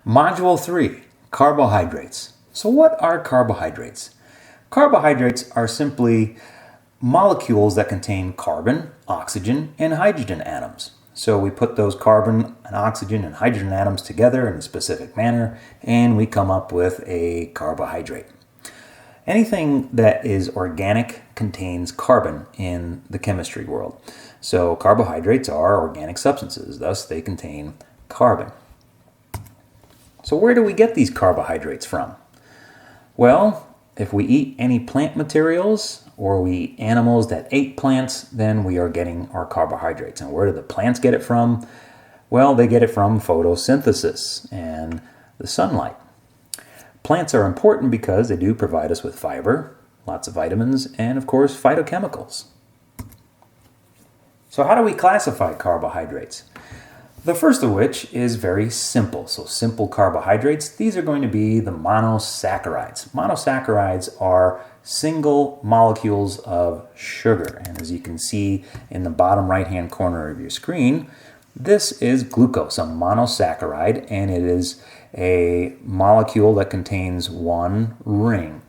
Module 3, Carbohydrates. So what are carbohydrates? Carbohydrates are simply molecules that contain carbon, oxygen, and hydrogen atoms. So we put those carbon and oxygen and hydrogen atoms together in a specific manner, and we come up with a carbohydrate. Anything that is organic contains carbon in the chemistry world. So carbohydrates are organic substances, thus they contain carbon. So where do we get these carbohydrates from? Well, if we eat any plant materials or we eat animals that ate plants, then we are getting our carbohydrates. And where do the plants get it from? Well, they get it from photosynthesis and the sunlight. Plants are important because they do provide us with fiber, lots of vitamins, and of course phytochemicals. So how do we classify carbohydrates? The first of which is very simple. So simple carbohydrates, these are going to be the monosaccharides. Monosaccharides are single molecules of sugar. And as you can see in the bottom right-hand corner of your screen, this is glucose, a monosaccharide, and it is a molecule that contains one ring.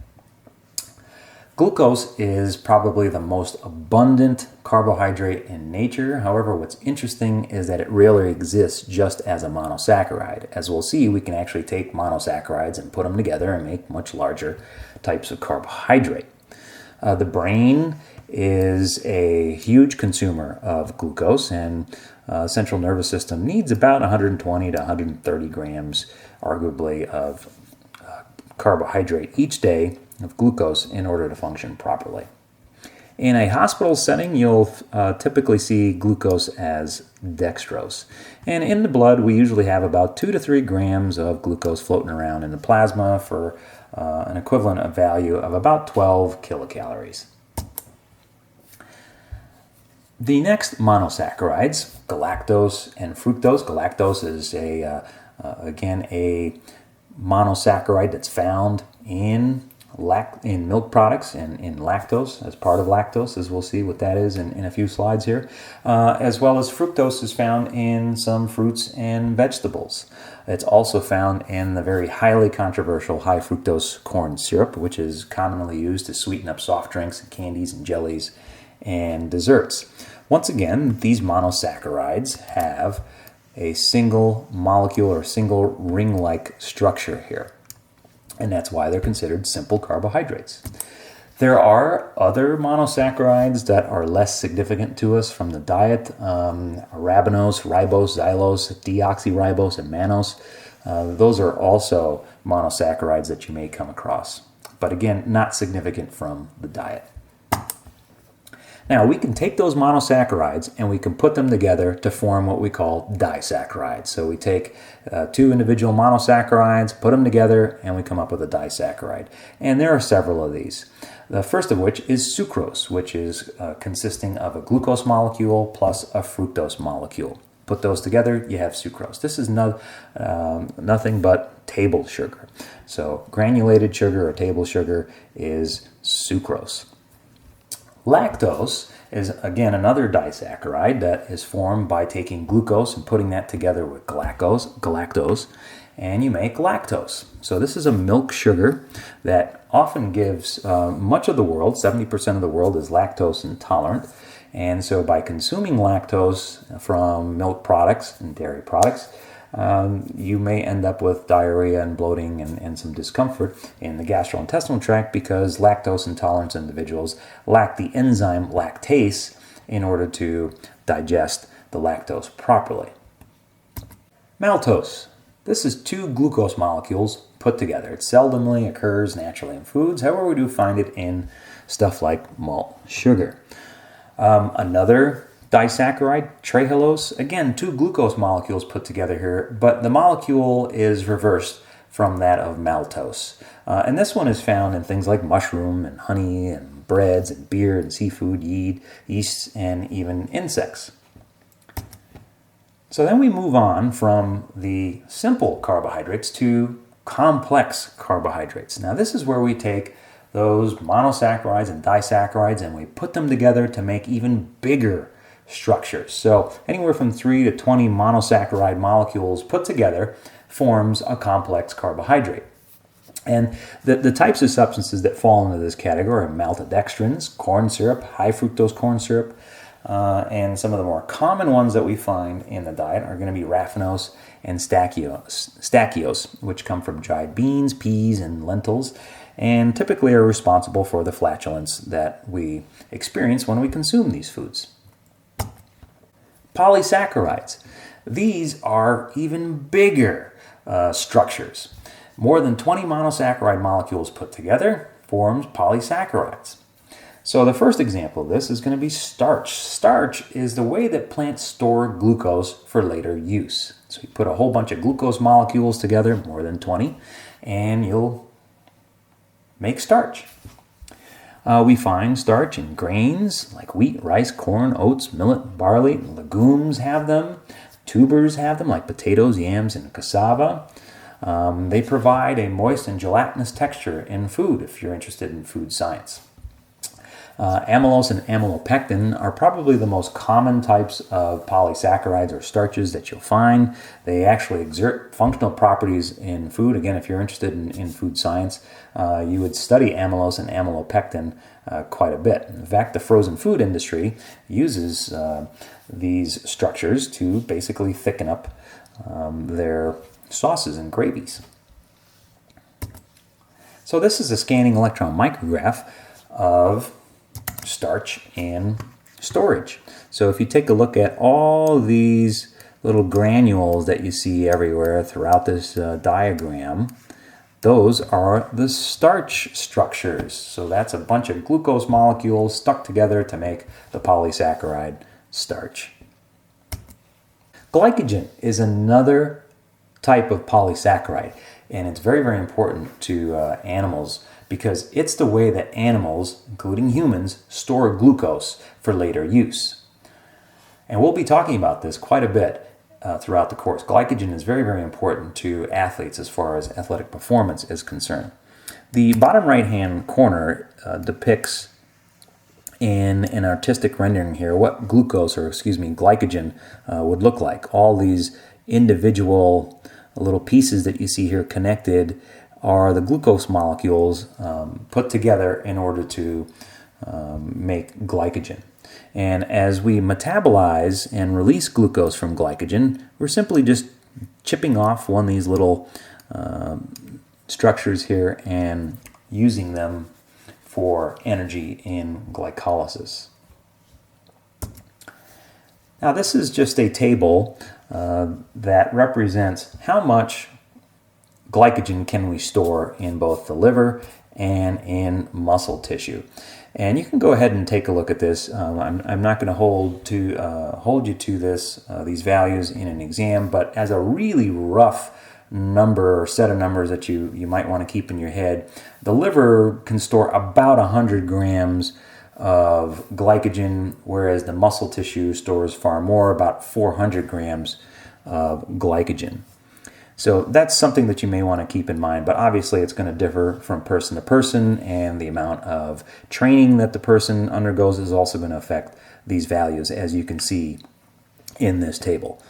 Glucose is probably the most abundant carbohydrate in nature. However, what's interesting is that it rarely exists just as a monosaccharide. As we'll see, we can actually take monosaccharides and put them together and make much larger types of carbohydrate. The brain is a huge consumer of glucose, and central nervous system needs about 120 to 130 grams, arguably, of carbohydrate each day of glucose in order to function properly. In a hospital setting, you'll typically see glucose as dextrose. And in the blood, we usually have about 2 to 3 grams of glucose floating around in the plasma for an equivalent of value of about 12 kilocalories. The next monosaccharides, galactose and fructose. Galactose is again a monosaccharide that's found in milk products and in lactose, as part of lactose, as we'll see what that is in a few slides here, as well as fructose is found in some fruits and vegetables. It's also found in the very highly controversial high fructose corn syrup, which is commonly used to sweeten up soft drinks and candies and jellies and desserts. Once again, these monosaccharides have a single molecule or single ring-like structure here. And that's why they're considered simple carbohydrates. There are other monosaccharides that are less significant to us from the diet. Arabinose, ribose, xylose, deoxyribose, and mannose. Those are also monosaccharides that you may come across. But again, not significant from the diet. Now, we can take those monosaccharides and we can put them together to form what we call disaccharides. So we take two individual monosaccharides, put them together, and we come up with a disaccharide. And there are several of these. The first of which is sucrose, which is consisting of a glucose molecule plus a fructose molecule. Put those together, you have sucrose. This is nothing but table sugar. So granulated sugar or table sugar is sucrose. Lactose is, again, another disaccharide that is formed by taking glucose and putting that together with galactose, and you make lactose. So this is a milk sugar that often gives much of the world, 70% of the world is lactose intolerant. And so by consuming lactose from milk products and dairy products, you may end up with diarrhea and bloating and some discomfort in the gastrointestinal tract because lactose intolerant individuals lack the enzyme lactase in order to digest the lactose properly. Maltose. This is two glucose molecules put together. It seldomly occurs naturally in foods. However, we do find it in stuff like malt sugar. Another disaccharide, trehalose, again, two glucose molecules put together here, but the molecule is reversed from that of maltose. And this one is found in things like mushroom and honey and breads and beer and seafood, yeasts, and even insects. So then we move on from the simple carbohydrates to complex carbohydrates. Now this is where we take those monosaccharides and disaccharides and we put them together to make even bigger structures. So anywhere from 3 to 20 monosaccharide molecules put together forms a complex carbohydrate. And the types of substances that fall into this category are maltodextrins, corn syrup, high fructose corn syrup, and some of the more common ones that we find in the diet are going to be raffinose and stachyose, which come from dried beans, peas, and lentils, and typically are responsible for the flatulence that we experience when we consume these foods. Polysaccharides. These are even bigger structures. More than 20 monosaccharide molecules put together forms polysaccharides. So the first example of this is going to be starch. Starch is the way that plants store glucose for later use. So you put a whole bunch of glucose molecules together, more than 20, and you'll make starch. We find starch in grains like wheat, rice, corn, oats, millet, barley. Legumes have them. Tubers have them like potatoes, yams, and cassava. They provide a moist and gelatinous texture in food if you're interested in food science. Amylose and amylopectin are probably the most common types of polysaccharides or starches that you'll find. They actually exert functional properties in food. Again, if you're interested in food science, you would study amylose and amylopectin quite a bit. In fact, the frozen food industry uses these structures to basically thicken up their sauces and gravies. So this is a scanning electron micrograph of starch and storage. So if you take a look at all these little granules that you see everywhere throughout this diagram, those are the starch structures. So that's a bunch of glucose molecules stuck together to make the polysaccharide starch. Glycogen is another type of polysaccharide, and it's very, very important to animals because it's the way that animals, including humans, store glucose for later use. And we'll be talking about this quite a bit throughout the course. Glycogen is very, very important to athletes as far as athletic performance is concerned. The bottom right-hand corner depicts in an artistic rendering here what glycogen would look like. All these individual little pieces that you see here connected are the glucose molecules put together in order to make glycogen. And as we metabolize and release glucose from glycogen, we're simply just chipping off one of these little structures here and using them for energy in glycolysis. Now this is just a table that represents how much glycogen can we store in both the liver and in muscle tissue. And you can go ahead and take a look at this. I'm not going to hold you to these values in an exam, but as a really rough number or set of numbers that you might want to keep in your head, the liver can store about 100 grams of glycogen, whereas the muscle tissue stores far more, about 400 grams of glycogen. So that's something that you may want to keep in mind, but obviously it's going to differ from person to person, and the amount of training that the person undergoes is also going to affect these values, as you can see in this table.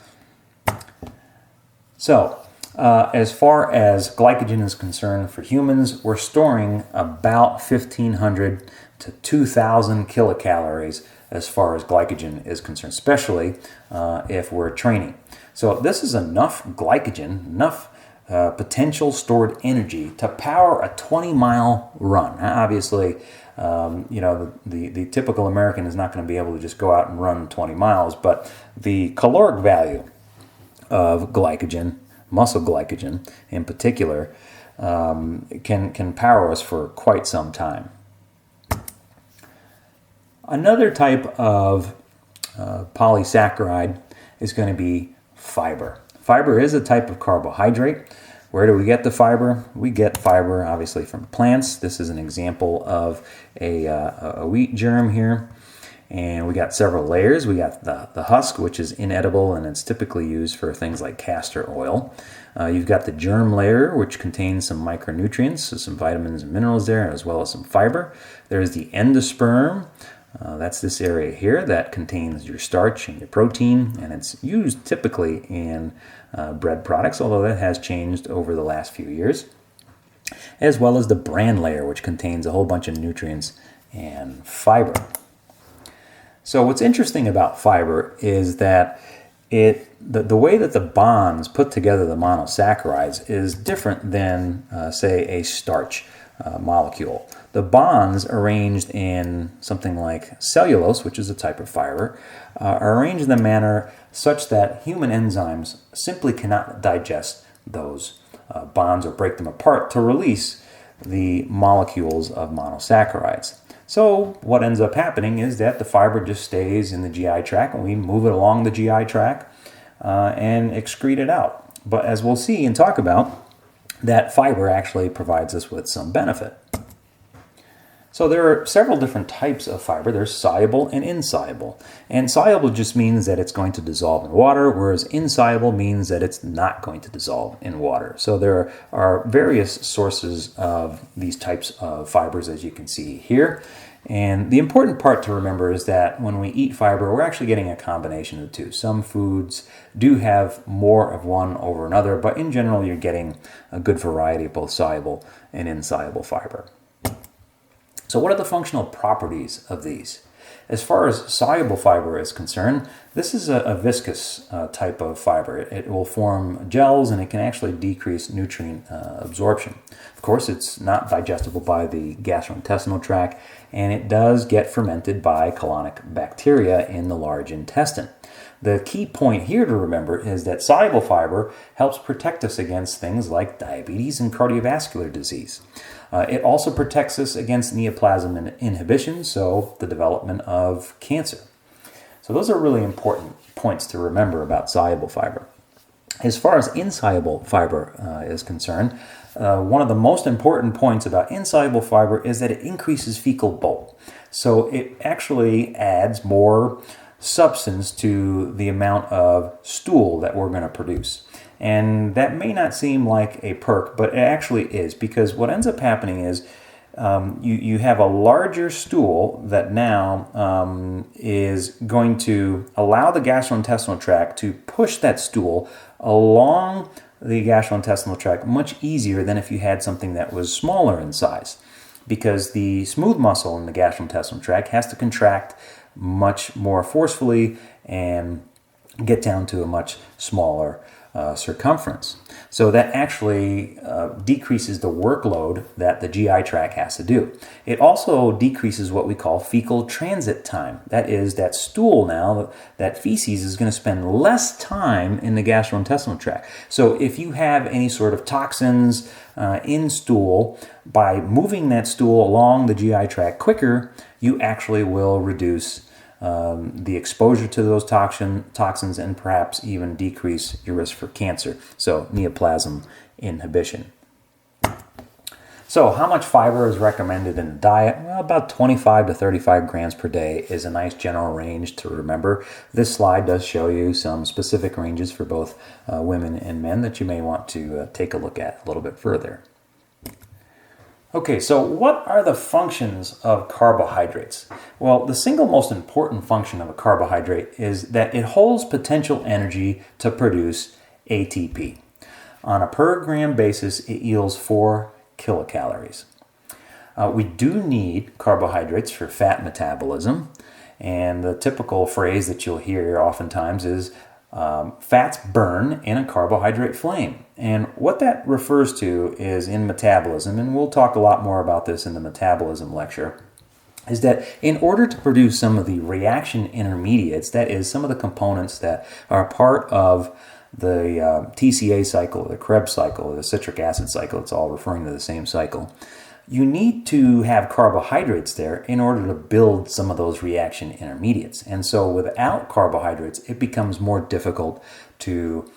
So as far as glycogen is concerned for humans, we're storing about 1,500 to 2,000 kilocalories as far as glycogen is concerned, especially if we're training. So this is enough glycogen, enough potential stored energy to power a 20-mile run. Now, obviously, the typical American is not going to be able to just go out and run 20 miles, but the caloric value of glycogen, muscle glycogen in particular, can power us for quite some time. Another type of polysaccharide is going to be fiber. Fiber is a type of carbohydrate. Where do we get the fiber? We get fiber obviously from plants. This is an example of a wheat germ here. And we got several layers. We got the husk, which is inedible, and it's typically used for things like castor oil. You've got the germ layer, which contains some micronutrients, so some vitamins and minerals there, as well as some fiber. There's the endosperm, That's this area here that contains your starch and your protein, and it's used typically in bread products, although that has changed over the last few years, as well as the bran layer, which contains a whole bunch of nutrients and fiber. So what's interesting about fiber is that the way that the bonds put together the monosaccharides is different than, say, a starch molecule. The bonds arranged in something like cellulose, which is a type of fiber, are arranged in a manner such that human enzymes simply cannot digest those bonds or break them apart to release the molecules of monosaccharides. So what ends up happening is that the fiber just stays in the GI tract, and we move it along the GI tract and excrete it out. But as we'll see and talk about, that fiber actually provides us with some benefit. So there are several different types of fiber. There's soluble and insoluble. And soluble just means that it's going to dissolve in water, whereas insoluble means that it's not going to dissolve in water. So there are various sources of these types of fibers, as you can see here. And the important part to remember is that when we eat fiber, we're actually getting a combination of the two. Some foods do have more of one over another, but in general, you're getting a good variety of both soluble and insoluble fiber. So what are the functional properties of these? As far as soluble fiber is concerned, this is a viscous type of fiber. It will form gels, and it can actually decrease nutrient absorption. Of course, it's not digestible by the gastrointestinal tract, and it does get fermented by colonic bacteria in the large intestine. The key point here to remember is that soluble fiber helps protect us against things like diabetes and cardiovascular disease. It also protects us against neoplasm inhibition, so the development of cancer. So those are really important points to remember about soluble fiber. As far as insoluble fiber is concerned, one of the most important points about insoluble fiber is that it increases fecal bulk. So it actually adds more substance to the amount of stool that we're going to produce. And that may not seem like a perk, but it actually is, because what ends up happening is you have a larger stool that now is going to allow the gastrointestinal tract to push that stool along the gastrointestinal tract much easier than if you had something that was smaller in size, because the smooth muscle in the gastrointestinal tract has to contract much more forcefully and get down to a much smaller circumference. So that actually decreases the workload that the GI tract has to do. It also decreases what we call fecal transit time. That is, that stool now, that feces is going to spend less time in the gastrointestinal tract. So if you have any sort of toxins in stool, by moving that stool along the GI tract quicker, you actually will reduce the exposure to those toxins and perhaps even decrease your risk for cancer. So neoplasm inhibition. So how much fiber is recommended in the diet? Well, about 25 to 35 grams per day is a nice general range to remember. This slide does show you some specific ranges for both women and men that you may want to take a look at a little bit further. Okay, so what are the functions of carbohydrates? Well, the single most important function of a carbohydrate is that it holds potential energy to produce ATP. On a per gram basis, it yields 4 kilocalories. We do need carbohydrates for fat metabolism, and the typical phrase that you'll hear oftentimes is fats burn in a carbohydrate flame. And what that refers to is in metabolism, and we'll talk a lot more about this in the metabolism lecture, is that in order to produce some of the reaction intermediates, that is, some of the components that are part of the TCA cycle, the Krebs cycle, the citric acid cycle, it's all referring to the same cycle, you need to have carbohydrates there in order to build some of those reaction intermediates. And so without carbohydrates, it becomes more difficult to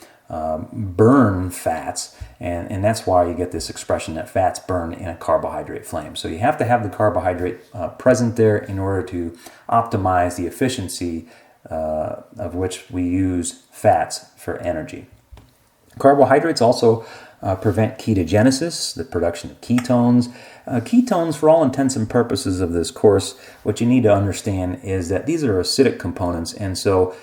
burn fats, and that's why you get this expression that fats burn in a carbohydrate flame. So you have to have the carbohydrate present there in order to optimize the efficiency of which we use fats for energy. Carbohydrates also prevent ketogenesis, the production of ketones. Ketones, for all intents and purposes of this course, what you need to understand is that these are acidic components, and so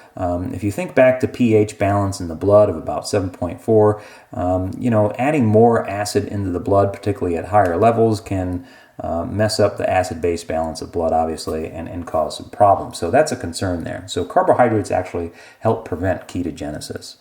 if you think back to pH balance in the blood of about 7.4, adding more acid into the blood, particularly at higher levels, can mess up the acid-base balance of blood, obviously, and cause some problems. So that's a concern there. So carbohydrates actually help prevent ketogenesis.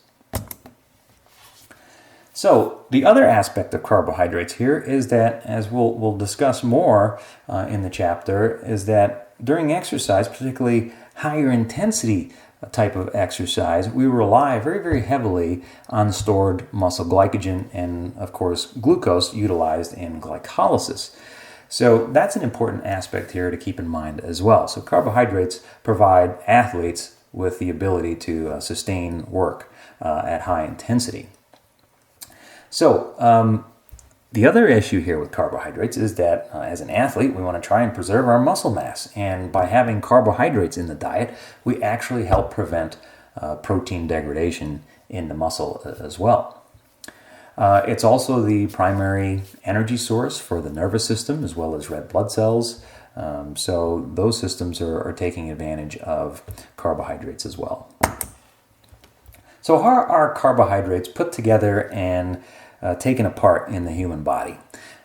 So the other aspect of carbohydrates here is that, as we'll discuss more in the chapter, is that during exercise, particularly higher intensity type of exercise, we rely very, very heavily on stored muscle glycogen and, of course, glucose utilized in glycolysis. So that's an important aspect here to keep in mind as well. So carbohydrates provide athletes with the ability to sustain work at high intensity. So the other issue here with carbohydrates is that as an athlete, we want to try and preserve our muscle mass. And by having carbohydrates in the diet, we actually help prevent protein degradation in the muscle as well. It's also the primary energy source for the nervous system as well as red blood cells. So those systems are taking advantage of carbohydrates as well. So how are carbohydrates put together and taken apart in the human body?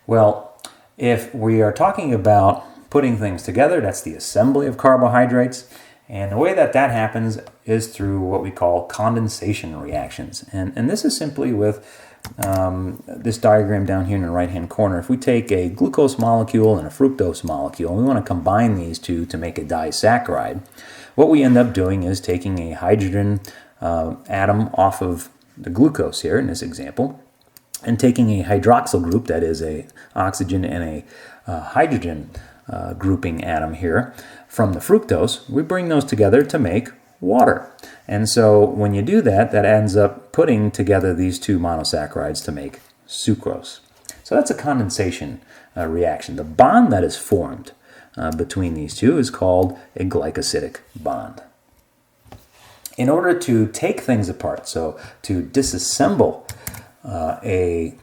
Well, if we are talking about putting things together, that's the assembly of carbohydrates. And the way that happens is through what we call condensation reactions. And this is simply with this diagram down here in the right-hand corner. If we take a glucose molecule and a fructose molecule, and we want to combine these two to make a disaccharide, what we end up doing is taking a hydrogen atom off of the glucose here in this example, and taking a hydroxyl group, that is a oxygen and a hydrogen grouping atom here from the fructose, we bring those together to make water. And so when you do that, that ends up putting together these two monosaccharides to make sucrose. So that's a condensation reaction. The bond that is formed between these two is called a glycosidic bond. In order to take things apart, so to disassemble a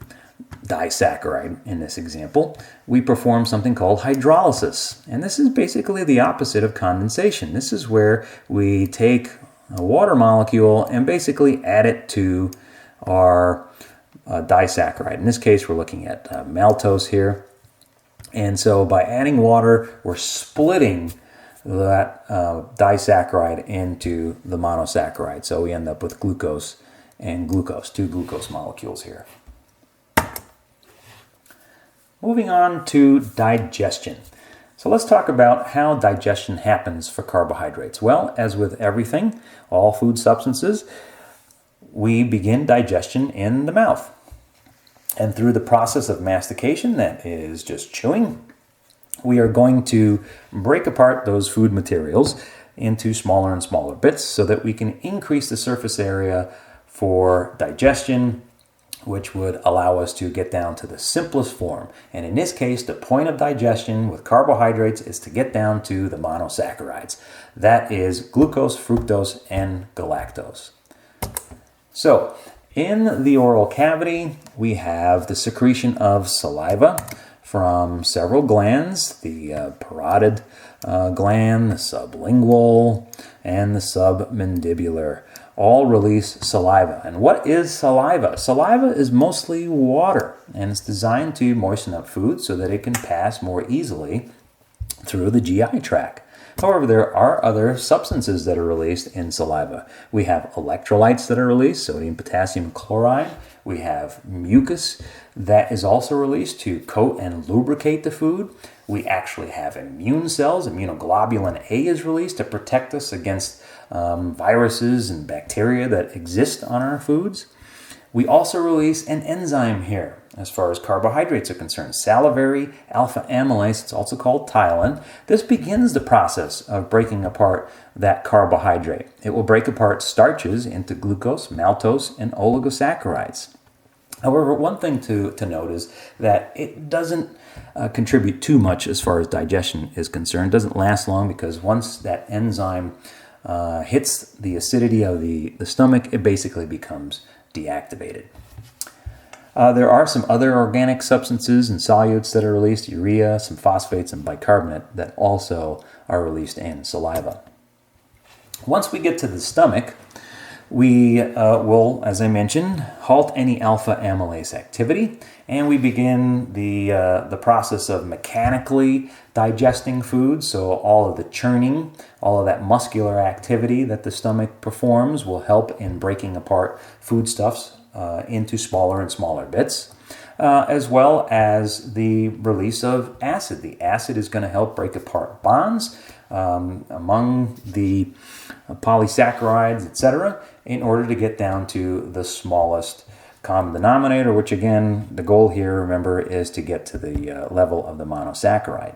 disaccharide in this example, we perform something called hydrolysis. And this is basically the opposite of condensation. This is where we take a water molecule and basically add it to our disaccharide. In this case, we're looking at maltose here. And so by adding water, we're splitting that disaccharide into the monosaccharide. So we end up with glucose and glucose, two glucose molecules here. Moving on to digestion. So let's talk about how digestion happens for carbohydrates. Well, as with everything, all food substances, we begin digestion in the mouth. And through the process of mastication, that is just chewing, we are going to break apart those food materials into smaller and smaller bits so that we can increase the surface area for digestion, which would allow us to get down to the simplest form. And in this case, the point of digestion with carbohydrates is to get down to the monosaccharides. That is glucose, fructose, and galactose. So, in the oral cavity, we have the secretion of saliva from several glands, the parotid gland, the sublingual, and the submandibular. All release saliva. And what is saliva? Saliva is mostly water, and it's designed to moisten up food so that it can pass more easily through the GI tract. However, there are other substances that are released in saliva. We have electrolytes that are released, sodium, potassium, chloride. We have mucus that is also released to coat and lubricate the food. We actually have immune cells. Immunoglobulin A is released to protect us against viruses and bacteria that exist on our foods. We also release an enzyme here as far as carbohydrates are concerned. Salivary alpha amylase, it's also called ptyalin. This begins the process of breaking apart that carbohydrate. It will break apart starches into glucose, maltose, and oligosaccharides. However, one thing to note is that it doesn't contribute too much as far as digestion is concerned. It doesn't last long because once that enzyme hits the acidity of the stomach, it basically becomes deactivated. There are some other organic substances and solutes that are released, urea, some phosphates, and bicarbonate that also are released in saliva. Once we get to the stomach, we will, as I mentioned, halt any alpha amylase activity, and we begin the process of mechanically digesting food. So all of the churning, all of that muscular activity that the stomach performs will help in breaking apart foodstuffs into smaller and smaller bits, as well as the release of acid. The acid is going to help break apart bonds among the polysaccharides, etc., in order to get down to the smallest common denominator, which again, the goal here, remember, is to get to the level of the monosaccharide.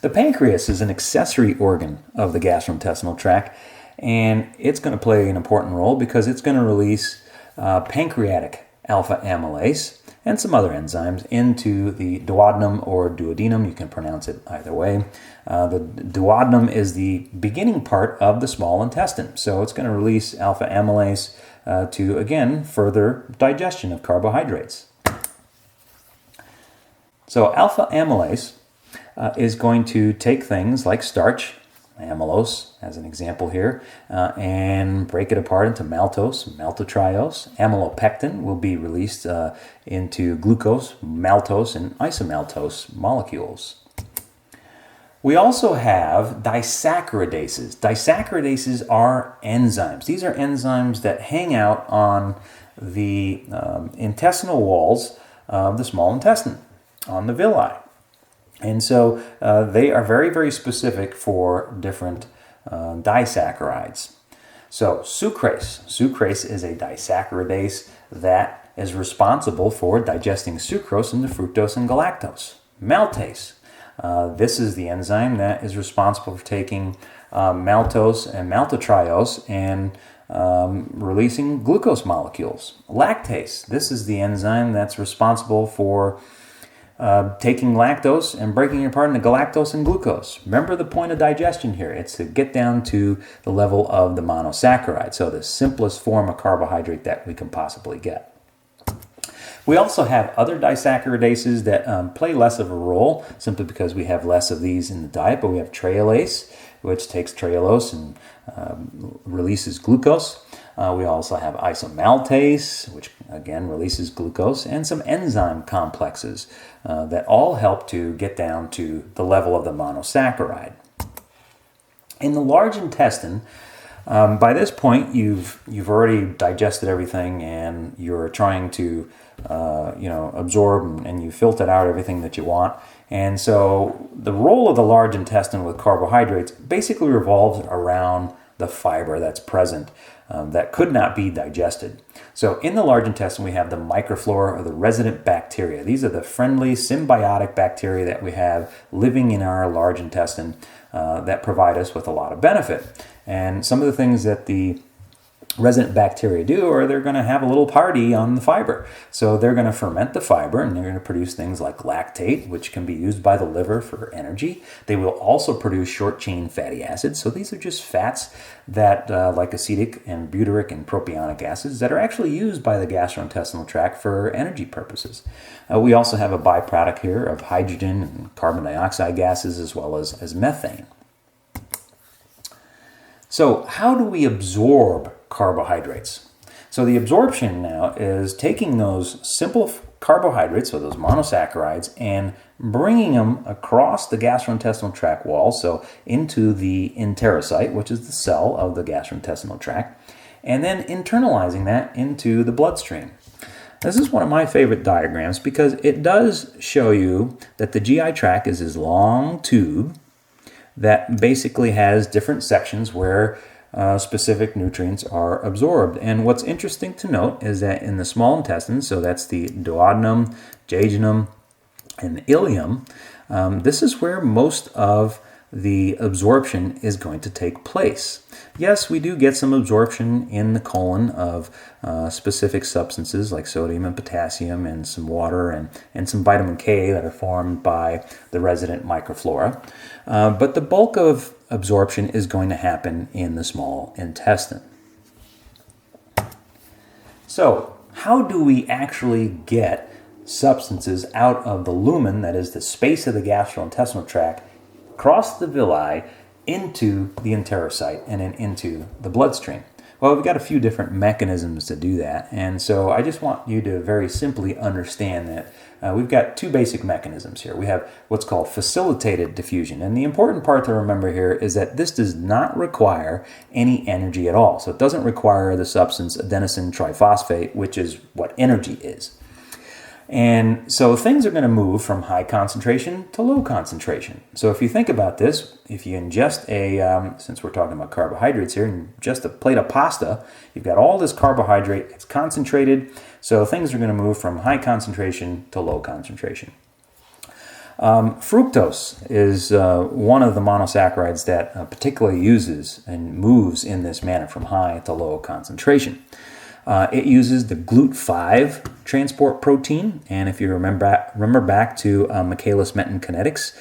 The pancreas is an accessory organ of the gastrointestinal tract, and it's going to play an important role because it's going to release pancreatic alpha amylase and some other enzymes into the duodenum or duodenum. You can pronounce it either way. The duodenum is the beginning part of the small intestine, so it's going to release alpha amylase to, again, further digestion of carbohydrates. So alpha amylase is going to take things like starch, amylose as an example here, and break it apart into maltose, maltotriose. Amylopectin will be released into glucose, maltose, and isomaltose molecules. We also have disaccharidases. Disaccharidases are enzymes. These are enzymes that hang out on the intestinal walls of the small intestine, on the villi. And so they are very, very specific for different disaccharides. So sucrase. Sucrase is a disaccharidase that is responsible for digesting sucrose into fructose and galactose. Maltase. This is the enzyme that is responsible for taking maltose and maltotriose and releasing glucose molecules. Lactase. This is the enzyme that's responsible for taking lactose and breaking it apart into galactose and glucose. Remember the point of digestion here. It's to get down to the level of the monosaccharide, so the simplest form of carbohydrate that we can possibly get. We also have other disaccaridases that play less of a role simply because we have less of these in the diet, but we have trehalase, which takes trehalose and releases glucose. We also have isomaltase, which again releases glucose, and some enzyme complexes that all help to get down to the level of the monosaccharide. In the large intestine, by this point you've already digested everything and you're trying to absorb and you filtered out everything that you want. And so the role of the large intestine with carbohydrates basically revolves around the fiber that's present that could not be digested. So in the large intestine, we have the microflora, or the resident bacteria. These are the friendly symbiotic bacteria that we have living in our large intestine that provide us with a lot of benefit. And some of the things that the resident bacteria do, or they're going to have a little party on the fiber. So they're going to ferment the fiber and they're going to produce things like lactate, which can be used by the liver for energy. They will also produce short chain fatty acids. So these are just fats that like acetic and butyric and propionic acids that are actually used by the gastrointestinal tract for energy purposes. We also have a byproduct here of hydrogen and carbon dioxide gases, as well as methane. So how do we absorb carbohydrates? So the absorption now is taking those simple carbohydrates, so those monosaccharides, and bringing them across the gastrointestinal tract wall, so into the enterocyte, which is the cell of the gastrointestinal tract, and then internalizing that into the bloodstream. This is one of my favorite diagrams because it does show you that the GI tract is this long tube that basically has different sections where specific nutrients are absorbed. And what's interesting to note is that in the small intestine, so that's the duodenum, jejunum, and ileum, this is where most of the absorption is going to take place. Yes, we do get some absorption in the colon of specific substances like sodium and potassium and some water and some vitamin K that are formed by the resident microflora. But the bulk of absorption is going to happen in the small intestine. So how do we actually get substances out of the lumen, that is the space of the gastrointestinal tract, across the villi into the enterocyte and then into the bloodstream? Well, we've got a few different mechanisms to do that, and so I just want you to very simply understand that we've got two basic mechanisms here. We have what's called facilitated diffusion, and the important part to remember here is that this does not require any energy at all. So it doesn't require the substance adenosine triphosphate, which is what energy is. And so things are going to move from high concentration to low concentration. So if you think about this, if you ingest since we're talking about carbohydrates here, just a plate of pasta, you've got all this carbohydrate, it's concentrated, so things are going to move from high concentration to low concentration. Fructose is one of the monosaccharides that particularly uses and moves in this manner from high to low concentration. It uses the GLUT5 transport protein, and if you remember back to Michaelis-Menten kinetics,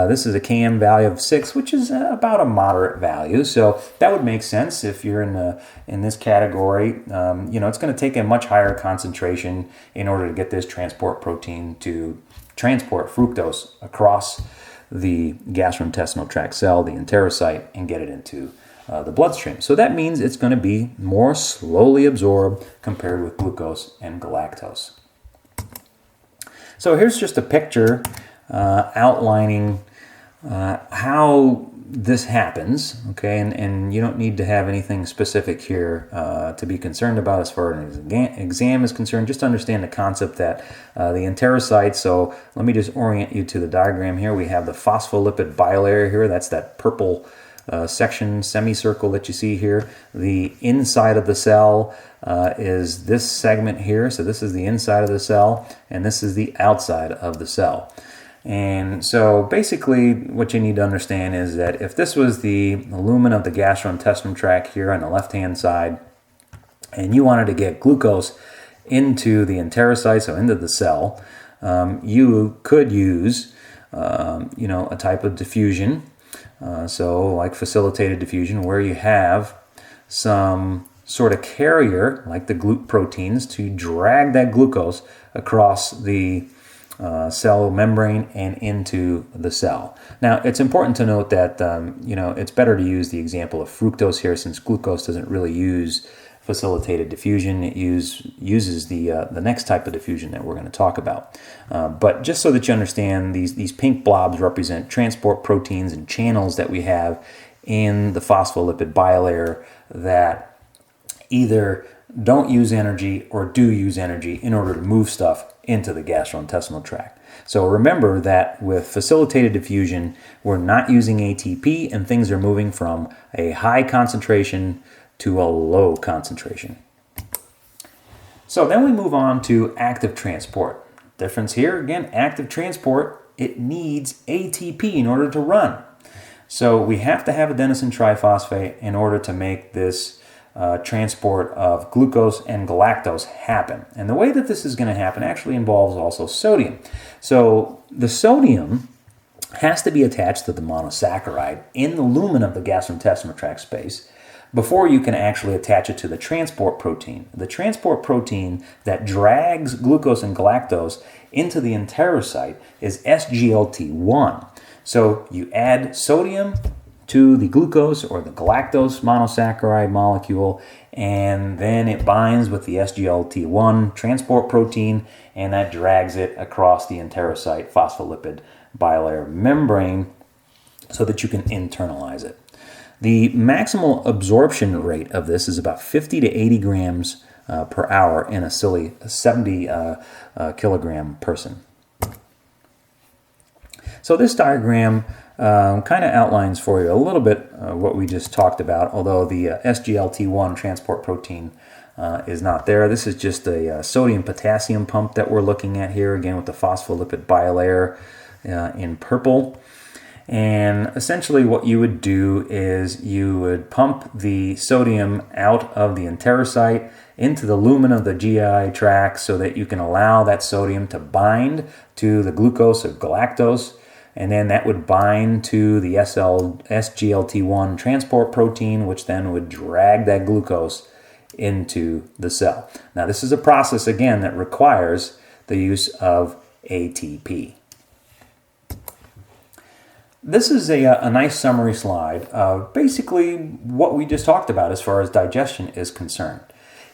this is a Km value of 6, which is about a moderate value. So that would make sense if you're in this category. It's going to take a much higher concentration in order to get this transport protein to transport fructose across the gastrointestinal tract cell, the enterocyte, and get it into the bloodstream. So that means it's going to be more slowly absorbed compared with glucose and galactose. So here's just a picture outlining how this happens, okay, and you don't need to have anything specific here to be concerned about as far as an exam is concerned. Just understand the concept that the enterocyte, so let me just orient you to the diagram here. We have the phospholipid bilayer here, that's that purple section, semicircle that you see here. The inside of the cell is this segment here, so this is the inside of the cell, and this is the outside of the cell. And so basically what you need to understand is that if this was the lumen of the gastrointestinal tract here on the left-hand side, and you wanted to get glucose into the enterocyte, so into the cell, you could use a type of diffusion, so like facilitated diffusion, where you have some sort of carrier like the GLUT proteins to drag that glucose across the cell membrane and into the cell. Now, it's important to note that it's better to use the example of fructose here, since glucose doesn't really use facilitated diffusion. It uses the next type of diffusion that we're going to talk about. But just so that you understand, these pink blobs represent transport proteins and channels that we have in the phospholipid bilayer that either don't use energy or do use energy in order to move stuff into the gastrointestinal tract. So remember that with facilitated diffusion, we're not using ATP and things are moving from a high concentration to a low concentration. So then we move on to active transport. Difference here, again, active transport, it needs ATP in order to run. So we have to have adenosine triphosphate in order to make this transport of glucose and galactose happen. And the way that this is going to happen actually involves also sodium. So the sodium has to be attached to the monosaccharide in the lumen of the gastrointestinal tract space before you can actually attach it to the transport protein. The transport protein that drags glucose and galactose into the enterocyte is SGLT1. So you add sodium to the glucose or the galactose monosaccharide molecule, and then it binds with the SGLT1 transport protein, and that drags it across the enterocyte phospholipid bilayer membrane so that you can internalize it. The maximal absorption rate of this is about 50 to 80 grams per hour in a 70 kilogram person. So this diagram kind of outlines for you a little bit what we just talked about, although the SGLT1 transport protein is not there. This is just a sodium-potassium pump that we're looking at here, again with the phospholipid bilayer in purple. And essentially what you would do is you would pump the sodium out of the enterocyte into the lumen of the GI tract so that you can allow that sodium to bind to the glucose or galactose, and then that would bind to the SGLT1 transport protein, which then would drag that glucose into the cell. Now, this is a process, again, that requires the use of ATP. This is a nice summary slide of basically what we just talked about as far as digestion is concerned.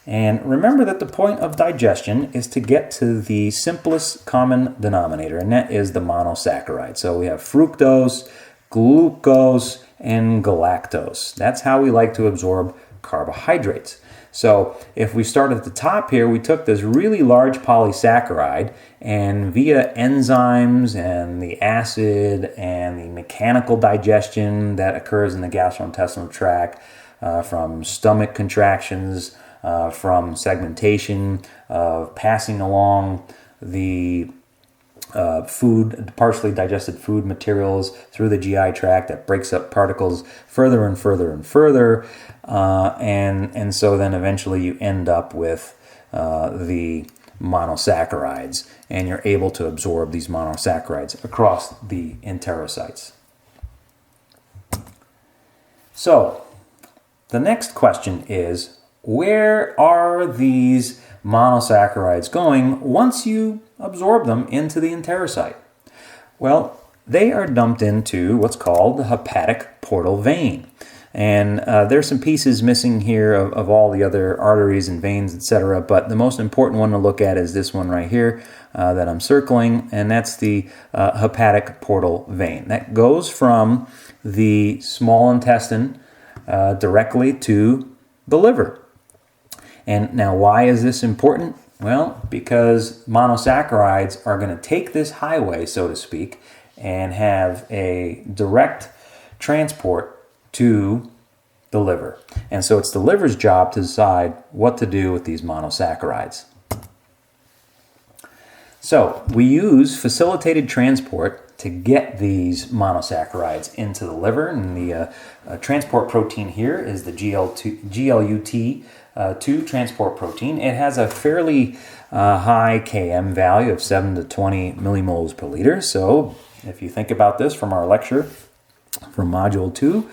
And remember that the point of digestion is to get to the simplest common denominator, and that is the monosaccharide. So we have fructose, glucose, and galactose. That's how we like to absorb carbohydrates. So if we start at the top here, we took this really large polysaccharide, and via enzymes and the acid and the mechanical digestion that occurs in the gastrointestinal tract, from stomach contractions, from segmentation, passing along the partially digested food materials through the GI tract that breaks up particles further and further and further, and so then eventually you end up with the monosaccharides, and you're able to absorb these monosaccharides across the enterocytes. So the next question is, where are these monosaccharides going once you absorb them into the enterocyte? Well, they are dumped into what's called the hepatic portal vein. And there's some pieces missing here of all the other arteries and veins, etc. But the most important one to look at is this one right here that I'm circling, and that's the hepatic portal vein. That goes from the small intestine directly to the liver. And now, why is this important? Well, because monosaccharides are going to take this highway, so to speak, and have a direct transport to the liver. And so it's the liver's job to decide what to do with these monosaccharides. So we use facilitated transport to get these monosaccharides into the liver, and the transport protein here is the GLUT2 transport protein. It has a fairly high Km value of 7 to 20 millimoles per liter. So if you think about this from our lecture from Module 2,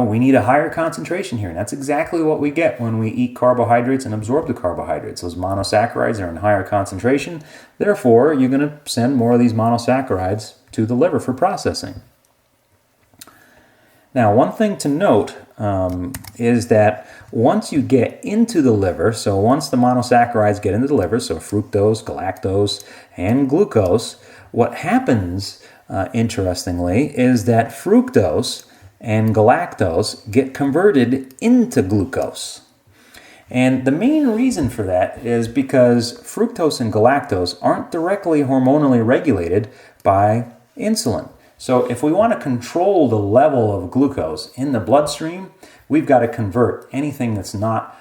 we need a higher concentration here. And that's exactly what we get when we eat carbohydrates and absorb the carbohydrates. Those monosaccharides are in higher concentration. Therefore, you're going to send more of these monosaccharides to the liver for processing. Now, one thing to note is that once you get into the liver, so once the monosaccharides get into the liver, so fructose, galactose, and glucose, what happens, interestingly, is that fructose and galactose get converted into glucose. And the main reason for that is because fructose and galactose aren't directly hormonally regulated by insulin. So if we want to control the level of glucose in the bloodstream, we've got to convert anything that's not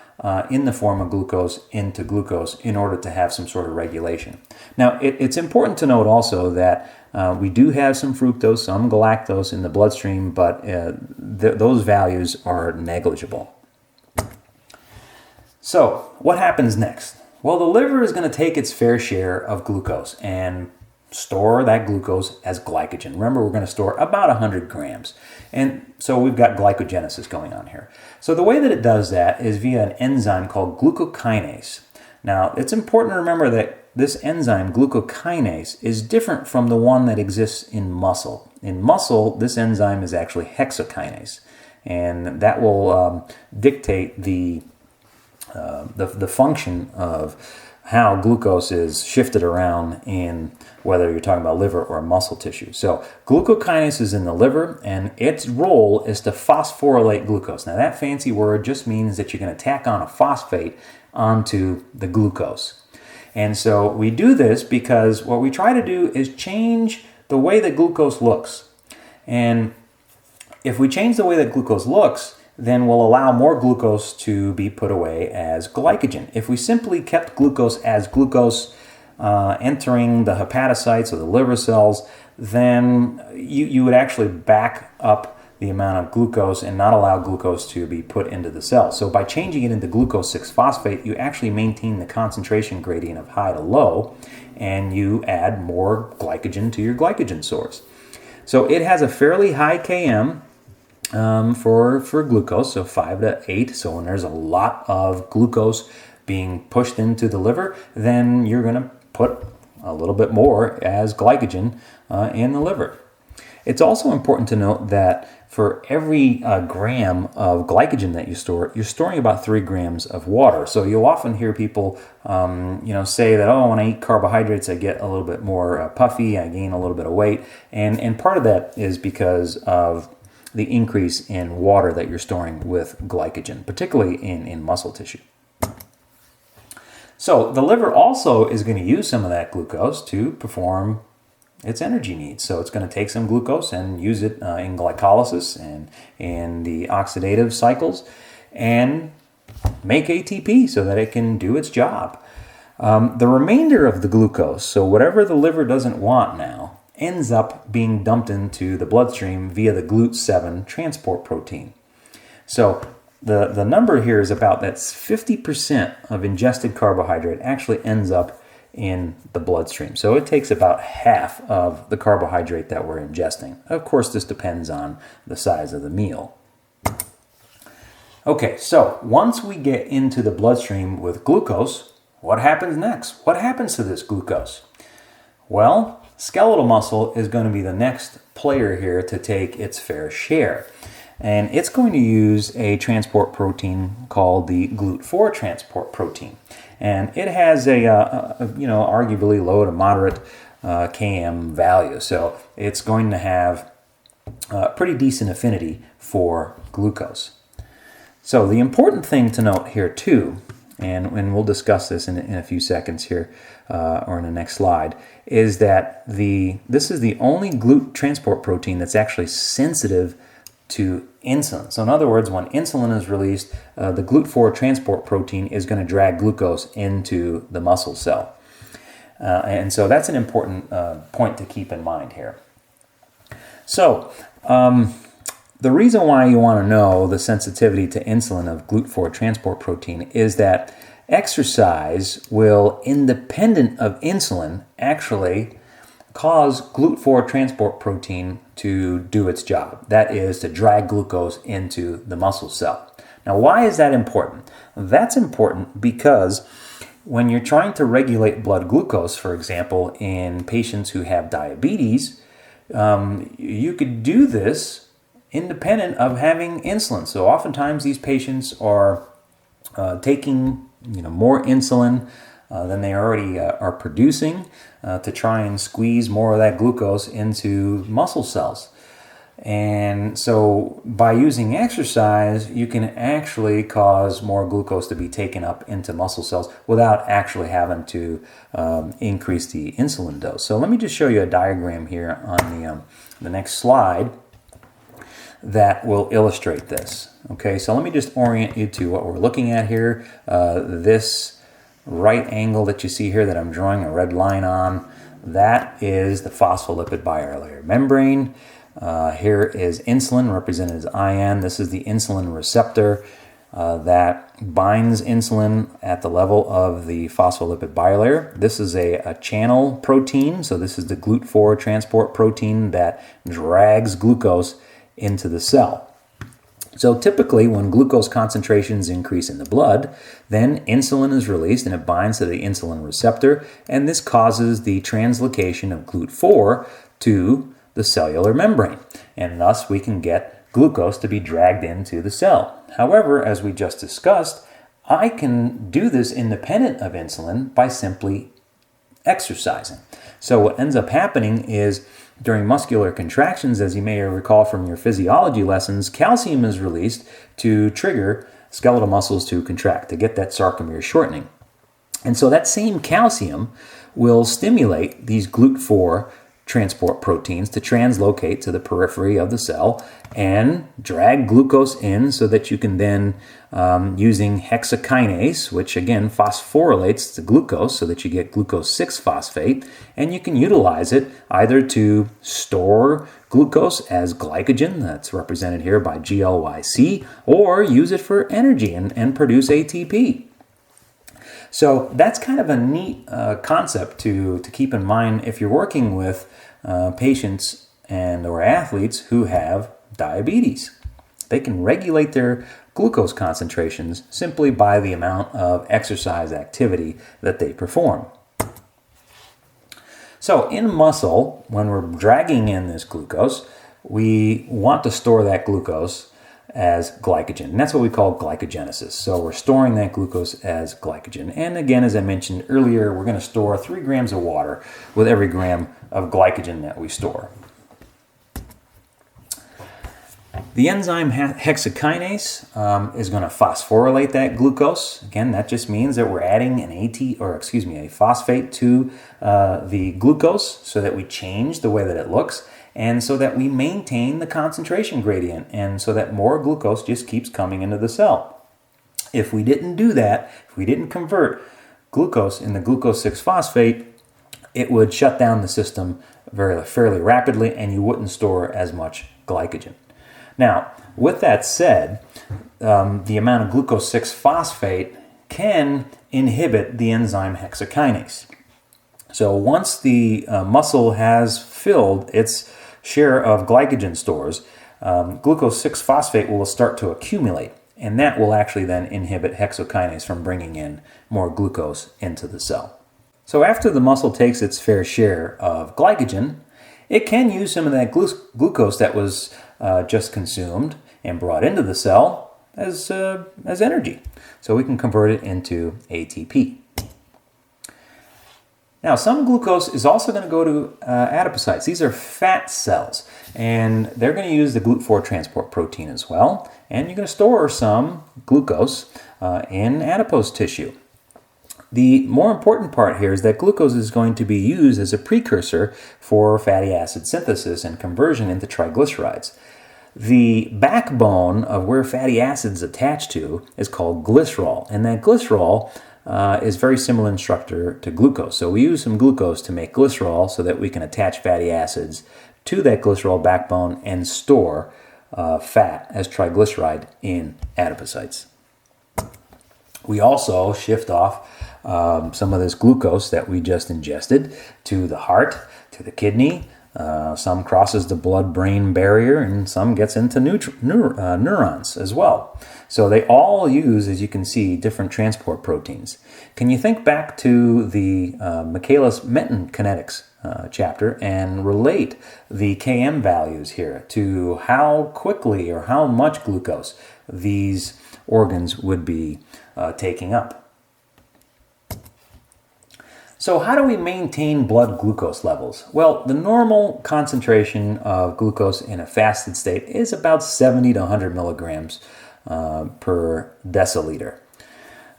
in the form of glucose into glucose in order to have some sort of regulation. Now, it's important to note also that we do have some fructose, some galactose in the bloodstream, but those values are negligible. So what happens next? Well, the liver is going to take its fair share of glucose and store that glucose as glycogen. Remember, we're going to store about 100 grams. And so we've got glycogenesis going on here. So the way that it does that is via an enzyme called glucokinase. Now, it's important to remember that this enzyme, glucokinase, is different from the one that exists in muscle. In muscle, this enzyme is actually hexokinase, and that will dictate the function of how glucose is shifted around in whether you're talking about liver or muscle tissue. So glucokinase is in the liver, and its role is to phosphorylate glucose. Now that fancy word just means that you're going to tack on a phosphate onto the glucose. And so we do this because what we try to do is change the way that glucose looks. And if we change the way that glucose looks, then we'll allow more glucose to be put away as glycogen. If we simply kept glucose as glucose entering the hepatocytes or the liver cells, then you would actually back up the amount of glucose and not allow glucose to be put into the cell. So by changing it into glucose 6-phosphate, you actually maintain the concentration gradient of high to low, and you add more glycogen to your glycogen source. So it has a fairly high Km, for glucose, so 5 to 8. So when there's a lot of glucose being pushed into the liver, then you're going to put a little bit more as glycogen in the liver. It's also important to note that for every gram of glycogen that you store, you're storing about 3 grams of water. So you'll often hear people, say that, oh, when I eat carbohydrates, I get a little bit more puffy, I gain a little bit of weight, and part of that is because of the increase in water that you're storing with glycogen, particularly in muscle tissue. So the liver also is going to use some of that glucose to perform its energy needs. So it's going to take some glucose and use it in glycolysis and in the oxidative cycles and make ATP so that it can do its job. The remainder of the glucose, so whatever the liver doesn't want now, ends up being dumped into the bloodstream via the GLUT7 transport protein. So the number here is about that's 50% of ingested carbohydrate actually ends up in the bloodstream. So it takes about half of the carbohydrate that we're ingesting. Of course, this depends on the size of the meal. Okay, so once we get into the bloodstream with glucose, what happens next? What happens to this glucose? Well, skeletal muscle is going to be the next player here to take its fair share. And it's going to use a transport protein called the GLUT4 transport protein. And it has a arguably low to moderate km value. So it's going to have pretty decent affinity for glucose. So the important thing to note here too, and we'll discuss this in a few seconds here or in the next slide, is that this is the only GLUT transport protein that's actually sensitive to insulin. So in other words, when insulin is released, the GLUT4 transport protein is going to drag glucose into the muscle cell. And so that's an important point to keep in mind here. So the reason why you want to know the sensitivity to insulin of GLUT4 transport protein is that exercise will, independent of insulin, actually cause GLUT4 transport protein to do its job. That is to drag glucose into the muscle cell. Now, why is that important? That's important because when you're trying to regulate blood glucose, for example, in patients who have diabetes, you could do this independent of having insulin. So oftentimes these patients are taking more insulin than they already are producing to try and squeeze more of that glucose into muscle cells. And so by using exercise, you can actually cause more glucose to be taken up into muscle cells without actually having to increase the insulin dose. So let me just show you a diagram here on the next slide that will illustrate this. Okay, so let me just orient you to what we're looking at here. This right angle that you see here that I'm drawing a red line on, that is the phospholipid bilayer membrane. Here is insulin represented as IN. This is the insulin receptor that binds insulin at the level of the phospholipid bilayer. This is a channel protein, so this is the GLUT4 transport protein that drags glucose into the cell. So typically when glucose concentrations increase in the blood, then insulin is released and it binds to the insulin receptor, and this causes the translocation of GLUT4 to the cellular membrane, and thus we can get glucose to be dragged into the cell. However, as we just discussed, I can do this independent of insulin by simply exercising. So what ends up happening is during muscular contractions, as you may recall from your physiology lessons, calcium is released to trigger skeletal muscles to contract, to get that sarcomere shortening. And so that same calcium will stimulate these GLUT4 transport proteins to translocate to the periphery of the cell and drag glucose in so that you can then, using hexokinase, which again phosphorylates the glucose so that you get glucose 6-phosphate, and you can utilize it either to store glucose as glycogen, that's represented here by GLYC, or use it for energy and produce ATP. So that's kind of a neat concept to keep in mind if you're working with patients and or athletes who have diabetes. they can regulate their glucose concentrations simply by the amount of exercise activity that they perform. So in muscle, when we're dragging in this glucose, we want to store that glucose as glycogen. And that's what we call glycogenesis. So we're storing that glucose as glycogen. And again, as I mentioned earlier, we're going to store 3 grams of water with every gram of glycogen that we store. The enzyme hexokinase is going to phosphorylate that glucose. Again, that just means that we're adding a phosphate to the glucose so that we change the way that it looks and so that we maintain the concentration gradient and so that more glucose just keeps coming into the cell. If we didn't do that, if we didn't convert glucose into glucose 6-phosphate, it would shut down the system fairly rapidly and you wouldn't store as much glycogen. Now, with that said, the amount of glucose 6-phosphate can inhibit the enzyme hexokinase. So once the muscle has filled its share of glycogen stores, glucose 6-phosphate will start to accumulate, and that will actually then inhibit hexokinase from bringing in more glucose into the cell. So after the muscle takes its fair share of glycogen, it can use some of that glucose that was just consumed and brought into the cell as energy. So we can convert it into ATP. Now, some glucose is also going to go to adipocytes. These are fat cells, and they're going to use the GLUT4 transport protein as well. And you're going to store some glucose in adipose tissue. The more important part here is that glucose is going to be used as a precursor for fatty acid synthesis and conversion into triglycerides. The backbone of where fatty acids attach to is called glycerol, and that glycerol is very similar in structure to glucose. So we use some glucose to make glycerol so that we can attach fatty acids to that glycerol backbone and store fat as triglyceride in adipocytes. We also shift off some of this glucose that we just ingested to the heart, to the kidney. Some crosses the blood-brain barrier and some gets into neurons as well. So they all use, as you can see, different transport proteins. Can you think back to the Michaelis-Menten kinetics chapter and relate the Km values here to how quickly or how much glucose these organs would be taking up? So how do we maintain blood glucose levels? Well, the normal concentration of glucose in a fasted state is about 70 to 100 milligrams per deciliter.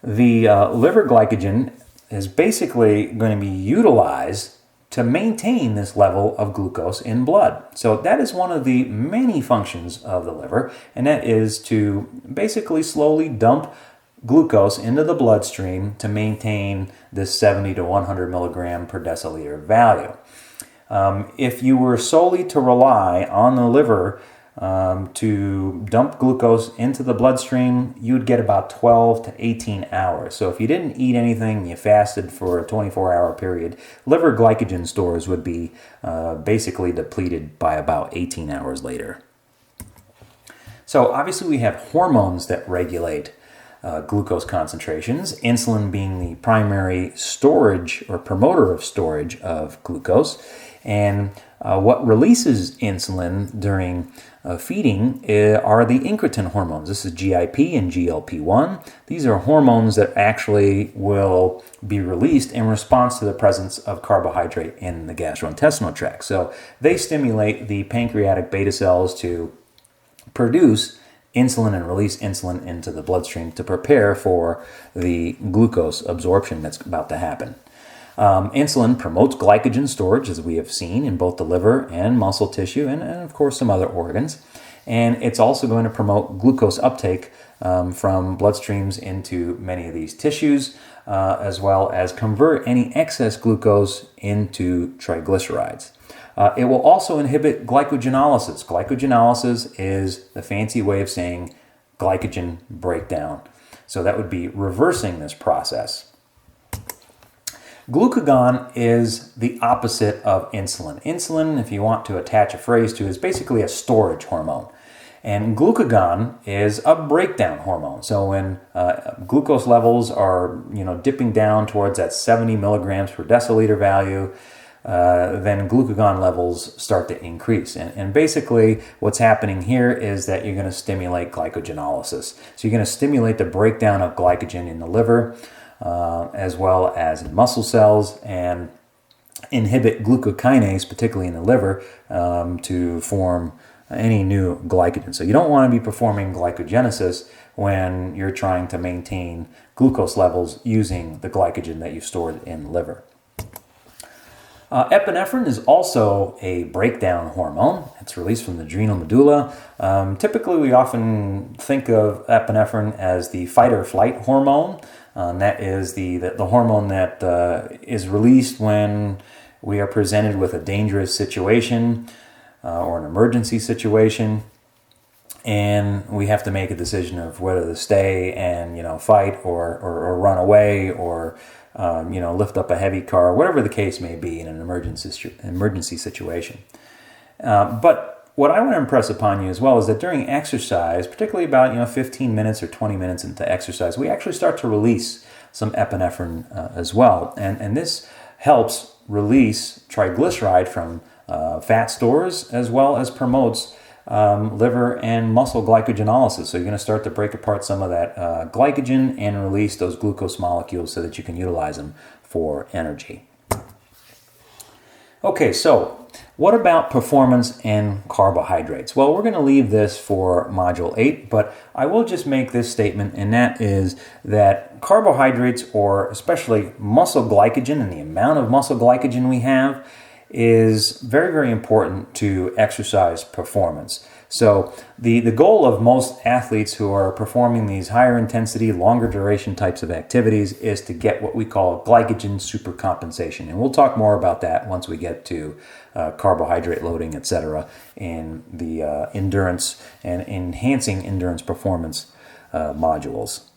The liver glycogen is basically going to be utilized to maintain this level of glucose in blood. So that is one of the many functions of the liver, and that is to basically slowly dump glucose into the bloodstream to maintain this 70 to 100 milligram per deciliter value. If you were solely to rely on the liver to dump glucose into the bloodstream, you'd get about 12 to 18 hours. So if you didn't eat anything, you fasted for a 24-hour period, liver glycogen stores would be basically depleted by about 18 hours later. So obviously we have hormones that regulate glucose concentrations, insulin being the primary storage or promoter of storage of glucose. And what releases insulin during feeding are the incretin hormones. This is GIP and GLP-1. These are hormones that actually will be released in response to the presence of carbohydrate in the gastrointestinal tract. So they stimulate the pancreatic beta cells to produce insulin and release insulin into the bloodstream to prepare for the glucose absorption that's about to happen. Insulin promotes glycogen storage, as we have seen, in both the liver and muscle tissue and of course some other organs. And it's also going to promote glucose uptake from bloodstreams into many of these tissues, as well as convert any excess glucose into triglycerides. It will also inhibit glycogenolysis. Glycogenolysis is the fancy way of saying glycogen breakdown. So that would be reversing this process. Glucagon is the opposite of insulin. Insulin, if you want to attach a phrase to, is basically a storage hormone. And glucagon is a breakdown hormone. So when glucose levels are dipping down towards that 70 milligrams per deciliter value, then glucagon levels start to increase. And basically what's happening here is that you're going to stimulate glycogenolysis. So you're going to stimulate the breakdown of glycogen in the liver as well as in muscle cells, and inhibit glucokinase, particularly in the liver, to form any new glycogen. So you don't want to be performing glycogenesis when you're trying to maintain glucose levels using the glycogen that you've stored in the liver. Epinephrine is also a breakdown hormone. It's released from the adrenal medulla. Typically, we often think of epinephrine as the fight or flight hormone. That is the hormone that is released when we are presented with a dangerous situation or an emergency situation, and we have to make a decision of whether to stay and fight or run away or lift up a heavy car, whatever the case may be in an emergency situation. But what I want to impress upon you as well is that during exercise, particularly about 15 minutes or 20 minutes into exercise, we actually start to release some epinephrine as well, and this helps release triglyceride from fat stores, as well as promotes liver and muscle glycogenolysis. So you're going to start to break apart some of that glycogen and release those glucose molecules so that you can utilize them for energy. Okay, so what about performance in carbohydrates? Well, we're going to leave this for Module 8, but I will just make this statement, and that is that carbohydrates, or especially muscle glycogen and the amount of muscle glycogen we have, is very, very important to exercise performance. So the goal of most athletes who are performing these higher intensity, longer duration types of activities is to get what we call glycogen supercompensation. And we'll talk more about that once we get to carbohydrate loading, etc., in the endurance and enhancing endurance performance modules.